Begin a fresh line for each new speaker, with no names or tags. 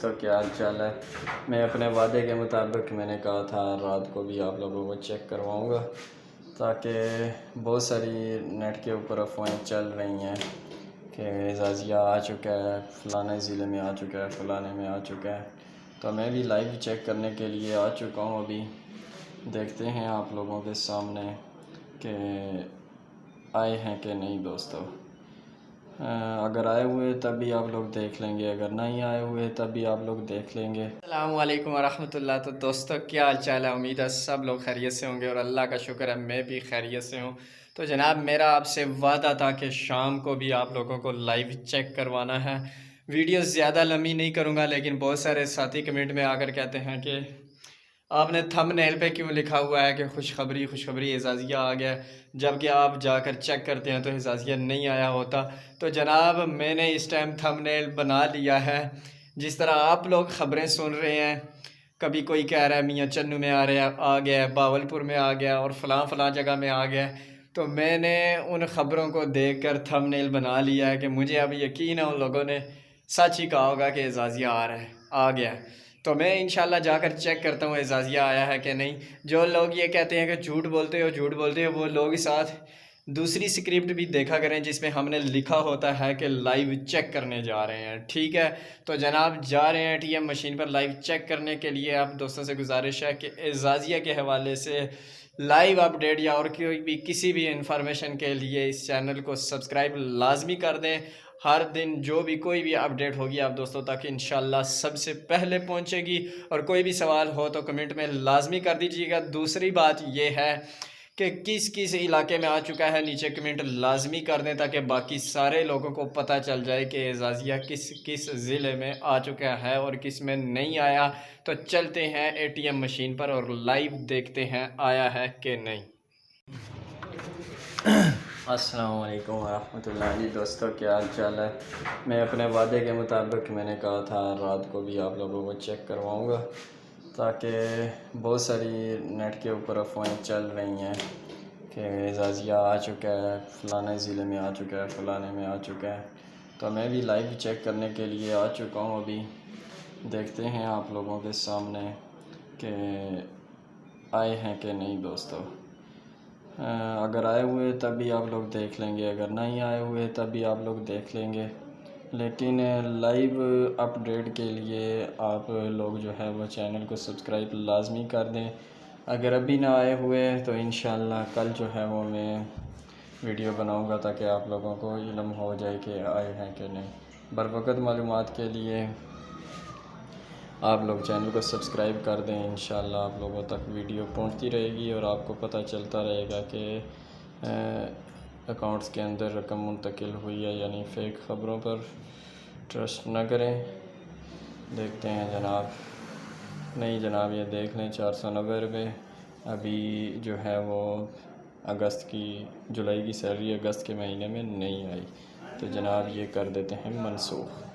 तो क्या हाल चाल है। मैं अपने वादे के मुताबिक मैंने कहा था रात को भी आप लोगों को चेक करवाऊंगा, ताकि बहुत सारी नेट के ऊपर अफवाहें चल रही हैं कि एजाज़िया आ चुका है, फ़लाने ज़िले में आ चुका है, फ़लाने में आ चुका है। तो मैं भी लाइव चेक करने के लिए आ चुका हूँ। अभी देखते हैं आप लोगों के सामने कि आए हैं कि नहीं दोस्तों। अगर आए हुए तब भी आप लोग देख लेंगे, अगर नहीं आए हुए तब भी आप लोग देख लेंगे।
अस्सलाम वालेकुम वरहमतुल्लाह। तो दोस्तों क्या हाल चाल है, उम्मीद है सब लोग खैरियत से होंगे और अल्लाह का शुक्र है मैं भी खैरियत से हूँ। तो जनाब मेरा आपसे वादा था कि शाम को भी आप लोगों को लाइव चेक करवाना है। वीडियो ज़्यादा लंबी नहीं करूँगा, लेकिन बहुत सारे साथी कमेंट में आकर कहते हैं कि आपने थंबनेल पे क्यों लिखा हुआ है कि खुशखबरी एजाज़िया आ गया, जबकि आप जाकर चेक करते हैं तो एजाज़िया नहीं आया होता। तो जनाब मैंने इस टाइम थंबनेल बना लिया है। जिस तरह आप लोग ख़बरें सुन रहे हैं, कभी कोई कह रहा है मियाँ चन्नू में आ गया है, बावलपुर में आ गया और फ़लाँ जगह में आ गया है, तो मैंने उन ख़बरों को देखकर थंबनेल बना लिया है कि मुझे अब यकीन है उन लोगों ने सच ही कहा होगा कि एजाज़िया आ गया है। तो मैं इंशाल्लाह जाकर चेक करता हूँ एजाज़िया आया है कि नहीं। जो लोग ये कहते हैं कि झूठ बोलते हो, वो लोग साथ दूसरी स्क्रिप्ट भी देखा करें जिसमें हमने लिखा होता है कि लाइव चेक करने जा रहे हैं, ठीक है। तो जनाब जा रहे हैं एटीएम मशीन पर लाइव चेक करने के लिए। आप दोस्तों से गुजारिश है कि एजाज़िया के हवाले से लाइव अपडेट या और कोई भी किसी भी इंफॉर्मेशन के लिए इस चैनल को सब्सक्राइब लाजमी कर दें। हर दिन जो भी कोई भी अपडेट होगी आप दोस्तों तक इंशाल्लाह सबसे पहले पहुंचेगी। और कोई भी सवाल हो तो कमेंट में लाजमी कर दीजिएगा। दूसरी बात यह है कि किस किस इलाके में आ चुका है नीचे कमेंट लाजमी कर दें, ताकि बाकी सारे लोगों को पता चल जाए कि एजाज़िया किस किस ज़िले में आ चुका है और किस में नहीं आया। तो चलते हैं एटीएम मशीन पर और लाइव देखते हैं आया है कि नहीं।
अस्सलाम वालेकुम वरहमतुल्लाह। जी दोस्तों क्या हाल चाल है। मैं अपने वादे के मुताबिक मैंने कहा था रात को भी आप लोगों को चेक करवाऊंगा, ताकि बहुत सारी नेट के ऊपर अफवाहें चल रही हैं कि एजाज़िया आ चुका है, फ़लाने ज़िले में आ चुका है, फ़लाने में आ चुका है। तो मैं भी लाइव चेक करने के लिए आ चुका हूँ। अभी देखते हैं आप लोगों के सामने कि आए हैं कि नहीं दोस्तों। अगर आए हुए तब भी आप लोग देख लेंगे, अगर नहीं आए हुए तब भी आप लोग देख लेंगे। लेकिन लाइव अपडेट के लिए आप लोग जो है वो चैनल को सब्सक्राइब लाजमी कर दें। अगर अभी ना आए हुए तो इंशाल्लाह कल जो है वो मैं वीडियो बनाऊंगा, ताकि आप लोगों को इल्म हो जाए कि आए हैं कि नहीं। बरवक़्त मालूमात के लिए आप लोग चैनल को सब्सक्राइब कर दें। इंशाल्लाह आप लोगों तक वीडियो पहुंचती रहेगी और आपको पता चलता रहेगा कि अकाउंट्स के अंदर रकम मुंतकिल हुई है, यानी फ़ेक ख़बरों पर ट्रस्ट न करें। देखते हैं जनाब। नहीं जनाब ये देख लें 490 रुपये अभी जो है वो जुलाई की सैलरी अगस्त के महीने में नहीं आई, तो जनाब ये कर देते हैं मनसूख।